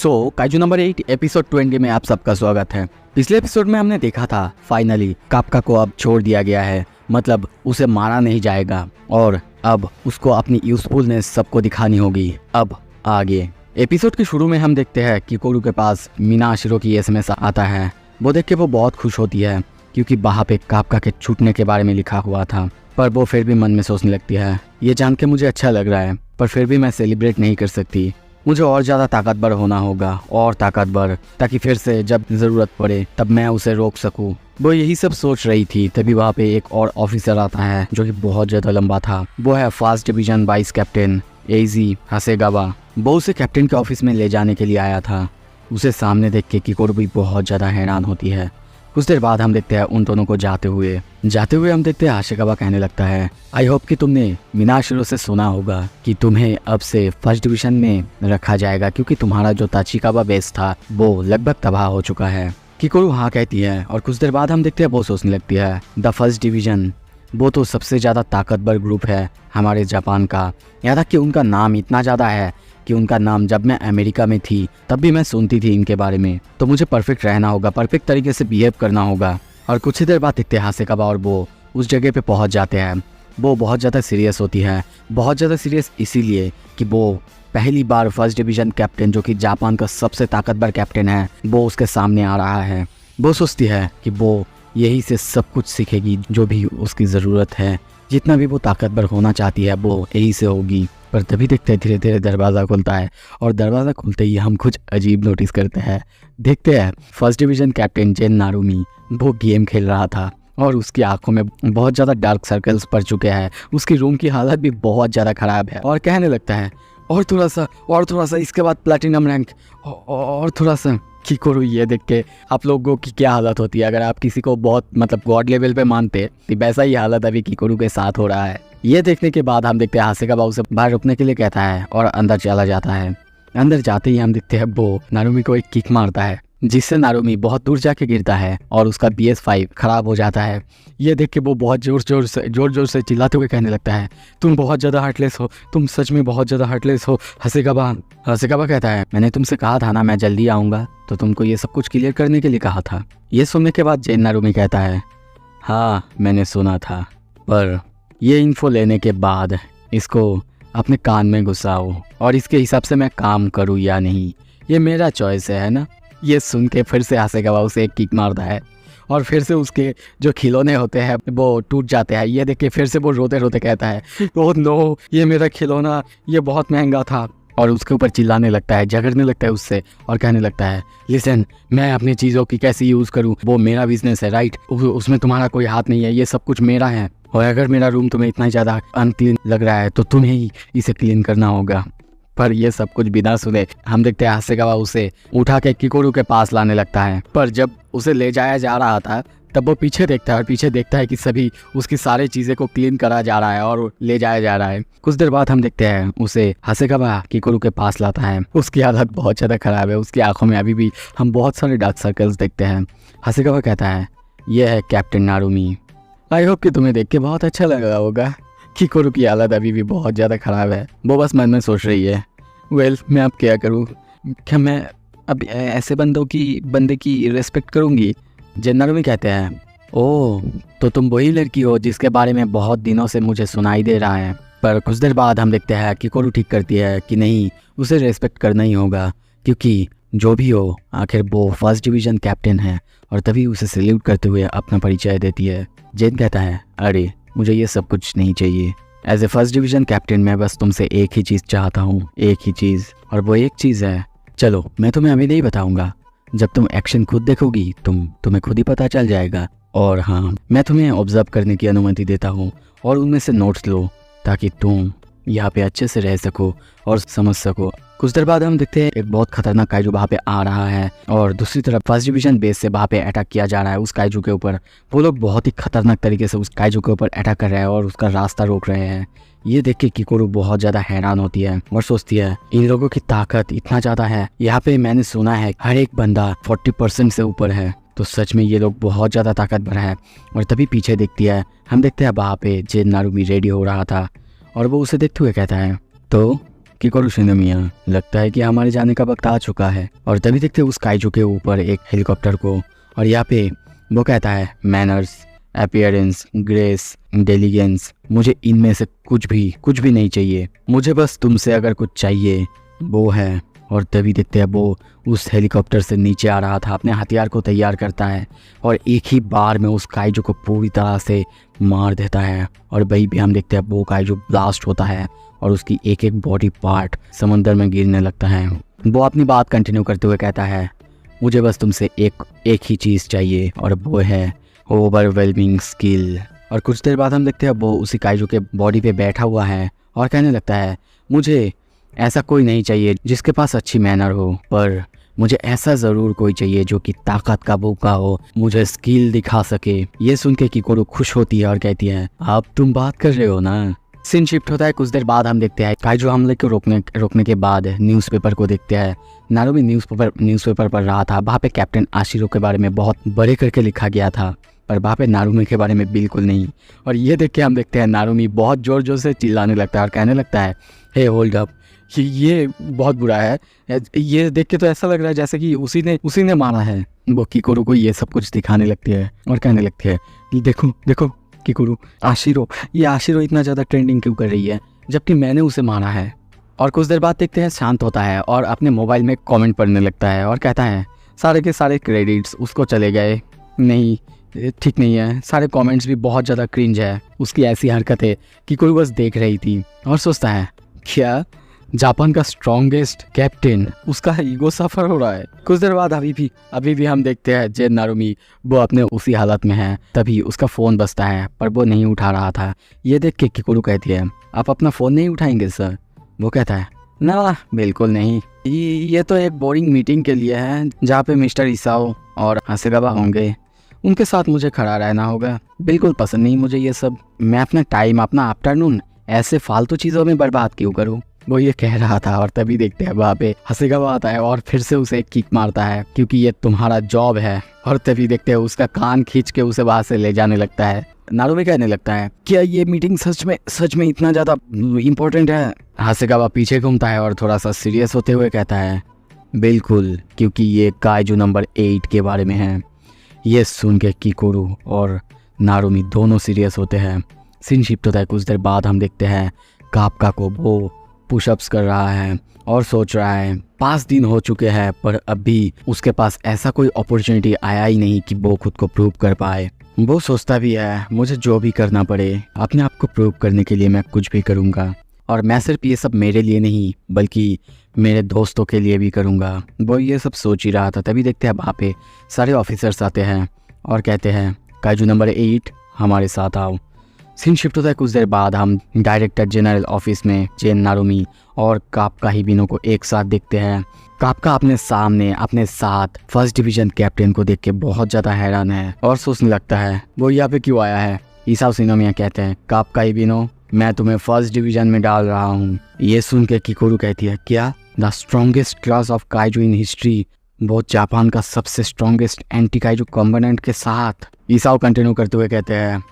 Kaiju number 8 episode 20 में आप सबका स्वागत है। पिछले एपिसोड में हमने देखा था फाइनली काप्का को अब छोड़ दिया गया है, मतलब उसे मारा नहीं जाएगा और अब उसको अपनी यूजफुलनेस सबको दिखानी होगी। अब आगे एपिसोड के शुरू में हम देखते हैं कि कोरू के पास मीनाशिरो की एसएमएस आता है। वो देख के वो बहुत खुश होती है क्योंकि वहाँ पे काप्का के छूटने के बारे में लिखा हुआ था, पर वो फिर भी मन में सोचने लगती है ये जान के मुझे अच्छा लग रहा है पर फिर भी मैं सेलिब्रेट नहीं कर सकती। मुझे और ज़्यादा ताकतवर होना होगा और ताकतवर, ताकि फिर से जब ज़रूरत पड़े तब मैं उसे रोक सकूं। वो यही सब सोच रही थी तभी वहाँ पे एक और ऑफिसर आता है जो कि बहुत ज़्यादा लंबा था। वो है फर्स्ट डिवीजन वाइस कैप्टन एजी हासेगावा। वो उसे कैप्टन के ऑफिस में ले जाने के लिए आया था। उसे सामने देख के किकोरू भी बहुत ज़्यादा हैरान होती है। कुछ देर बाद हम देखते हैं उन दोनों को जाते हुए हम देखते हैं हासेगावा कहने लगता है आई होप कि तुमने मीनाशिरो से सुना होगा कि तुम्हें अब से फर्स्ट डिवीजन में रखा जाएगा क्योंकि तुम्हारा जो ताचिकावा बेस था वो लगभग तबाह हो चुका है। किकोरू हाँ कहती है और कुछ देर बाद हम देखते हैं वो सोचने लगती है द फर्स्ट डिवीजन वो तो सबसे ज़्यादा ताकतवर ग्रुप है हमारे जापान का। यहाँ तक कि उनका नाम इतना ज़्यादा है कि उनका नाम जब मैं अमेरिका में थी तब भी मैं सुनती थी इनके बारे में। तो मुझे परफेक्ट रहना होगा, परफेक्ट तरीके से बिहेव करना होगा। और कुछ ही देर बाद देखते हैं हासेगावा और वो उस जगह पे पहुंच जाते हैं। वो बहुत ज़्यादा सीरियस होती है, बहुत ज़्यादा सीरियस इसीलिए कि वो पहली बार फर्स्ट डिवीजन कैप्टन जो कि जापान का सबसे ताकतवर कैप्टन है वो उसके सामने आ रहा है। वो सोचती है कि वो यही से सब कुछ सीखेगी जो भी उसकी ज़रूरत है, जितना भी वो ताकतवर होना चाहती है वो यही से होगी। पर तभी देखते हैं धीरे धीरे दरवाज़ा खुलता है और दरवाज़ा खुलते ही हम कुछ अजीब नोटिस करते हैं। देखते हैं फर्स्ट डिवीजन कैप्टन जेन नारुमी वो गेम खेल रहा था और उसकी आंखों में बहुत ज़्यादा डार्क सर्कल्स पड़ चुके हैं। उसकी रूम की हालत भी बहुत ज़्यादा ख़राब है और कहने लगता है और थोड़ा सा इसके बाद प्लैटिनम रैंक और थोड़ा सा। किकोरू ये देख के आप लोगों की क्या हालत होती है अगर आप किसी को बहुत मतलब गॉड लेवल पे मानते तो वैसा ही हालत अभी किकोरू के साथ हो रहा है। ये देखने के बाद हम देखते हैं हासेगावा उसे बाहर रुकने के लिए कहता है और अंदर चला जाता है। अंदर जाते ही हम देखते हैं वो नारुमी को एक किक मारता है जिससे नारुमी बहुत दूर जाके गिरता है और उसका BS5 खराब हो जाता है। ये देख के वो बहुत जोर से चिल्लाते हुए कहने लगता है तुम बहुत ज़्यादा हार्टलेस हो, तुम सच में बहुत ज़्यादा हार्टलेस हो हासेगावा कहता है मैंने तुमसे कहा था ना मैं जल्दी आऊँगा, तो तुमको ये सब कुछ क्लियर करने के लिए कहा था। ये सुनने के बाद जेन नारुमी कहता है हाँ मैंने सुना था, पर ये इन्फो लेने के बाद इसको अपने कान में घुसाओ और इसके हिसाब से मैं काम करूँ या नहीं ये मेरा चॉइस है ना। ये सुन के फिर से हासेगावा उसे एक किक मारता है और फिर से उसके जो खिलौने होते हैं वो टूट जाते हैं। ये देख के फिर से वो रोते रोते कहता है ओह नो ये मेरा खिलौना ये बहुत महंगा था, और उसके ऊपर चिल्लाने लगता है, झगड़ने लगता है उससे और कहने लगता है लिसन मैं अपनी चीज़ों की कैसे यूज़ करूँ, वो मेरा बिजनेस है राइट, उसमें तुम्हारा कोई हाथ नहीं है, ये सब कुछ मेरा है और अगर मेरा रूम तुम्हें इतना ज़्यादा अनक्लीन लग रहा है तो तुम्हें ही इसे क्लीन करना होगा। पर ये सब कुछ बिना सुने हम देखते हैं हासेगावा उसे उठा के किकोरू के पास लाने लगता है। पर जब उसे ले जाया जा रहा था तब वो पीछे देखता है और पीछे देखता है कि सभी उसकी सारी चीज़ें को क्लीन करा जा रहा है और ले जाया जा रहा है। कुछ देर बाद हम देखते हैं उसे हासेगावा किकोरू के पास लाता है। उसकी हालत बहुत ज़्यादा ख़राब है, उसकी आंखों में अभी भी हम बहुत सारे डार्क सर्कल्स देखते हैं। हासेगावा कहता है यह है कैप्टन नारुमी, आई होप कि तुम्हें देख के बहुत अच्छा लगा होगा। किकोरू की हालत अभी भी बहुत ज़्यादा ख़राब है, वो बस मन में सोच रही है वेल मैं अब क्या करूँ, क्या मैं अब ऐसे बंदे की रिस्पेक्ट करूँगी। जेन नारुमी कहते हैं ओह तो तुम वही लड़की हो जिसके बारे में बहुत दिनों से मुझे सुनाई दे रहा है। पर कुछ देर बाद हम देखते हैं किकोरू ठीक करती है कि नहीं उसे रिस्पेक्ट करना ही होगा क्योंकि जो भी हो आखिर वो फर्स्ट डिवीजन कैप्टन है, और तभी उसे सैल्यूट करते हुए अपना परिचय देती है। जेन कहता है अरे मुझे ये सब कुछ नहीं चाहिए, as a first division captain मैं बस तुमसे एक ही चीज़ चाहता हूँ, एक ही चीज़, और वो एक चीज़ है चलो मैं तुम्हें अभी नहीं बताऊँगा, जब तुम एक्शन खुद देखोगी तुम्हें खुद ही पता चल जाएगा। और हाँ मैं तुम्हें ऑब्जर्व करने की अनुमति देता हूँ और उनमें से नोट्स लो ताकि तुम यहाँ पे अच्छे से रह सको और समझ सको। कुछ देर बाद हम देखते हैं एक बहुत खतरनाक काइजू वहाँ पे आ रहा है और दूसरी तरफ फर्स्ट डिवीजन बेस से वहाँ पे अटैक किया जा रहा है उस काइजू के ऊपर। वो लोग बहुत ही खतरनाक तरीके से उस काइजू के ऊपर अटैक कर रहे हैं और उसका रास्ता रोक रहे हैं। ये देख के किकोरू बहुत ज़्यादा हैरान होती है और सोचती है इन लोगों की ताकत इतना ज़्यादा है, यहाँ पे मैंने सुना है हर एक बंदा 40% से ऊपर है, तो सच में ये लोग बहुत ज़्यादा ताकतवर है। और तभी पीछे देखती है, हम देखते हैं वहाँ पे जेन नारुमी रेडी हो रहा था और वो उसे देखते हुए कहता है तो किकोरू शिनोमिया, लगता है कि हमारे जाने का वक्त आ चुका है। और तभी देखते उस काइजू के ऊपर एक हेलीकॉप्टर को, और यहाँ पे वो कहता है मैनर्स, अपीयरेंस, ग्रेस, इंटेलिजेंस, मुझे इनमें से कुछ भी नहीं चाहिए। मुझे बस तुमसे अगर कुछ चाहिए वो है। और तभी देखते हैं वो उस हेलीकॉप्टर से नीचे आ रहा था, अपने हथियार को तैयार करता है और एक ही बार में उस काइजू को पूरी तरह से मार देता है। और वही भी हम देखते हैं वो काइजू ब्लास्ट होता है और उसकी एक एक बॉडी पार्ट समंदर में गिरने लगता है। वो अपनी बात कंटिन्यू करते हुए कहता है मुझे बस तुमसे एक ही चीज़ चाहिए और वो है ओवरवेलमिंग स्किल। और कुछ देर बाद हम देखते हैं वो उसी काइजू के बॉडी पे बैठा हुआ है और कहने लगता है मुझे ऐसा कोई नहीं चाहिए जिसके पास अच्छी मैनर हो, पर मुझे ऐसा ज़रूर कोई चाहिए जो कि ताकत का भूखा हो, मुझे स्किल दिखा सके। ये सुन के किकोरू खुश होती है और कहती है अब तुम बात कर रहे हो ना। सीन शिफ्ट होता है। कुछ देर बाद हम देखते हैं काइजू हमले को रोकने के बाद न्यूज़पेपर को देखते हैं। नारुमी न्यूज़पेपर पढ़ रहा था। वहाँ पे कैप्टन आशिरो के बारे में बहुत बड़े करके लिखा गया था, पर वहाँ पे नारुमी के बारे में बिल्कुल नहीं। और ये देख के हम देखते हैं नारुमी बहुत ज़ोर ज़ोर से चिल्लाने लगता है और कहने लगता है हे होल्ड अप, ये बहुत बुरा है। ये देख के तो ऐसा लग रहा है जैसे कि उसी ने मारा है। वो किकोरू को ये सब कुछ दिखाने लगती है और कहने लगती है देखो किकोरू, ये आशिरो इतना ज़्यादा ट्रेंडिंग क्यों कर रही है जबकि मैंने उसे मारा है। और कुछ देर बाद देखते हैं शांत होता है और अपने मोबाइल में कमेंट पढ़ने लगता है और कहता है सारे के सारे क्रेडिट्स उसको चले गए। नहीं, ठीक नहीं है, सारे कमेंट्स भी बहुत ज़्यादा क्रिंज है। उसकी ऐसी हरकतें किकोरू बस देख रही थी और सोचता है क्या जापान का स्ट्रॉन्गेस्ट कैप्टन, उसका ईगो सफर हो रहा है। कुछ देर बाद अभी भी हम देखते हैं जे नारुमी वो अपने उसी हालत में है। तभी उसका फ़ोन बजता है पर वो नहीं उठा रहा था। ये देख के किकोरू कहती है आप अपना फ़ोन नहीं उठाएंगे सर? वो कहता है ना बिल्कुल नहीं, ये तो एक बोरिंग मीटिंग के लिए है जहाँ पे मिस्टर इसाओ और हसेगावा होंगे, उनके साथ मुझे खड़ा रहना होगा। बिल्कुल पसंद नहीं मुझे ये सब। मैं अपना टाइम, अपना आफ्टरनून ऐसे फालतू चीज़ों में बर्बाद क्यों करूँ? वो ये कह रहा था और तभी देखते हैं वहाँ पे हसेगावा आता है और फिर से उसे एक किक मारता है क्योंकि ये तुम्हारा जॉब है। और तभी देखते हैं उसका कान खींच के उसे वहाँ से ले जाने लगता है। नारुमी कहने लगता है क्या ये मीटिंग सच में इतना ज़्यादा इम्पोर्टेंट है? हसेगावा पीछे घूमता है और थोड़ा सा सीरियस होते हुए कहता है बिल्कुल, क्योंकि ये काइजू नंबर 8 के बारे में है। ये सुन के किकोरू और नारुमी दोनों सीरियस होते हैं। सीन शिफ्ट होता है। कुछ देर बाद हम देखते हैं कापका को वो पुशअप्स कर रहा है और सोच रहा है 5 दिन हो चुके हैं पर अभी उसके पास ऐसा कोई अपॉर्चुनिटी आया ही नहीं कि वो खुद को प्रूव कर पाए। वो सोचता भी है मुझे जो भी करना पड़े अपने आप को प्रूव करने के लिए मैं कुछ भी करूँगा, और मैं सिर्फ ये सब मेरे लिए नहीं बल्कि मेरे दोस्तों के लिए भी करूँगा। वो ये सब सोच ही रहा था। तभी देखते हैं वहाँ पे सारे ऑफिसर्स आते हैं और कहते हैं काइजू नंबर 8 हमारे साथ आओ। सीन शिफ्ट होता है। कुछ देर बाद हम डायरेक्टर जनरल ऑफिस में जेन नारुमी और कापका हिबिनो को एक साथ देखते हैं। कापका अपने सामने अपने साथ फर्स्ट डिवीजन कैप्टन को देख के बहुत ज़्यादा हैरान है और सोचने लगता है वो यहाँ पे क्यों आया है। इसाओ शिनोमिया कहते हैं कापका हिबिनो, मैं तुम्हें फर्स्ट डिवीजन में डाल रहा हूँ। ये सुन के किकोरू कहती है क्या? The strongest class of kaiju in history, वो जापान का सबसे स्ट्रॉन्गेस्ट एंटी काइजू कॉम्पोनेंट के साथ। इसाओ कंटिन्यू करते हुए कहते हैं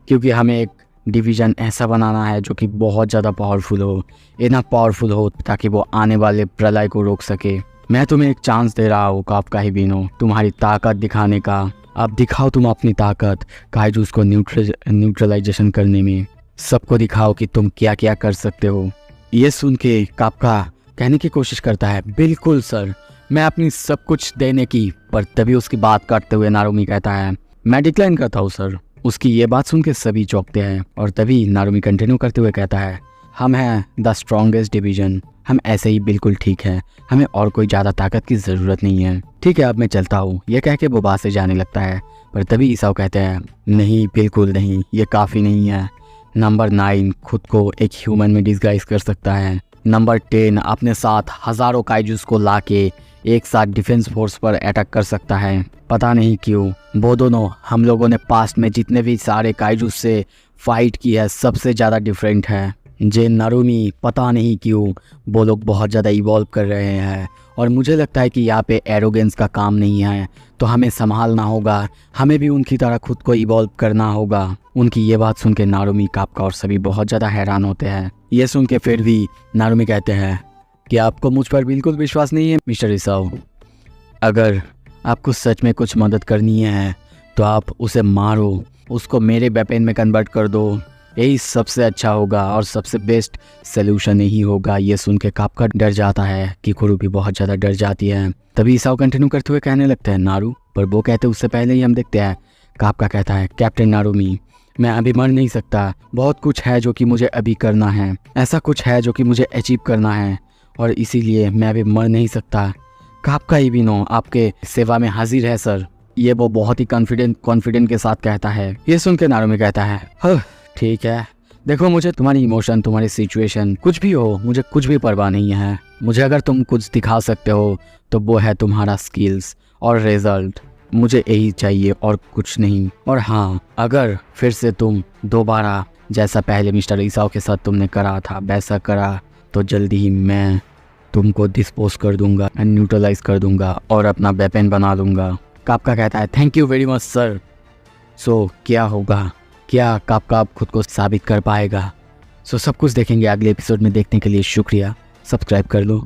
क्योंकि हमें एक डिवीज़न ऐसा बनाना है जो कि बहुत ज़्यादा पावरफुल हो, इतना पावरफुल हो ताकि वो आने वाले प्रलय को रोक सके। मैं तुम्हें एक चांस दे रहा हूँ कापका हिबिनो, तुम्हारी ताकत दिखाने का। अब दिखाओ तुम अपनी ताकत काइजूस को न्यूट्रलाइजेशन करने में। सबको दिखाओ कि तुम क्या क्या कर सकते हो। ये सुन के कापका कहने की कोशिश करता है बिल्कुल सर, मैं अपनी सब कुछ देने की। पर तभी उसकी बात काटते हुए नारुमी कहता है मैं डिक्लाइन करता हूँ सर। उसकी ये बात सुन के सभी चौंकते हैं और तभी नारुमी कंटिन्यू करते हुए कहता है हम हैं द स्ट्रॉन्गेस्ट डिवीजन, हम ऐसे ही बिल्कुल ठीक है, हमें और कोई ज़्यादा ताकत की ज़रूरत नहीं है। ठीक है अब मैं चलता हूँ। ये कह के वो बात से जाने लगता है पर तभी इसाओ कहते हैं नहीं बिल्कुल नहीं, ये काफ़ी नहीं है। नंबर 9 खुद को एक ह्यूमन में डिस्गाइज कर सकता है। नंबर 10 अपने साथ हज़ारों काइजूस को लाके एक साथ डिफेंस फोर्स पर अटैक कर सकता है। पता नहीं क्यों वो दोनों हम लोगों ने पास्ट में जितने भी सारे काइजूस से फाइट की है सबसे ज़्यादा डिफरेंट है। जे नारुमी पता नहीं क्यों वो लोग बहुत ज़्यादा इवॉल्व कर रहे हैं और मुझे लगता है कि यहाँ पे एरोगेंस का काम नहीं है, तो हमें संभालना होगा, हमें भी उनकी तरह खुद को इवॉल्व करना होगा। उनकी ये बात सुन के नारुमी, कापका और सभी बहुत ज़्यादा हैरान होते हैं। ये सुन के फिर भी नारुमी कहते हैं कि आपको मुझ पर बिल्कुल विश्वास नहीं है मिस्टर इसाओ। अगर आपको सच में कुछ मदद करनी है तो आप उसे मारो, उसको मेरे वेपन में कन्वर्ट कर दो, यही सबसे अच्छा होगा और सबसे बेस्ट सलूशन यही होगा। ये सुन के कापका डर जाता है, किकुरु भी बहुत ज़्यादा डर जाती है। तभी इसाओ कंटिन्यू करते हुए कहने लगते हैं नारू, पर वो कहते उससे पहले ही हम देखते हैं कापका कहता है कैप्टन नारुमी, मैं अभी मर नहीं सकता, बहुत कुछ है जो कि मुझे अभी करना है, ऐसा कुछ है जो कि मुझे अचीव करना है और इसीलिए मैं अभी मर नहीं सकता। कापका इबिनो आपके सेवा में हाजिर है सर। ये वो बहुत ही कॉन्फिडेंट के साथ कहता है। ये सुन के नारुमी कहता है हाँ ठीक है, देखो मुझे तुम्हारी इमोशन, तुम्हारी सिचुएशन कुछ भी हो, मुझे कुछ भी परवाह नहीं है। मुझे अगर तुम कुछ दिखा सकते हो तो वो है तुम्हारा स्किल्स और रिजल्ट, मुझे यही चाहिए और कुछ नहीं। और हाँ, अगर फिर से तुम दोबारा जैसा पहले मिस्टर इसाओ के साथ तुमने करा था वैसा करा तो जल्दी ही मैं तुमको डिस्पोज कर दूंगा, न्यूट्रलाइज कर दूंगा और अपना वेपन बना लूँगा। कापका कहता है thank you very much sir. So क्या होगा, क्या कापका खुद को साबित कर पाएगा? सो सब कुछ देखेंगे अगले एपिसोड में। देखने के लिए शुक्रिया, सब्सक्राइब कर लो।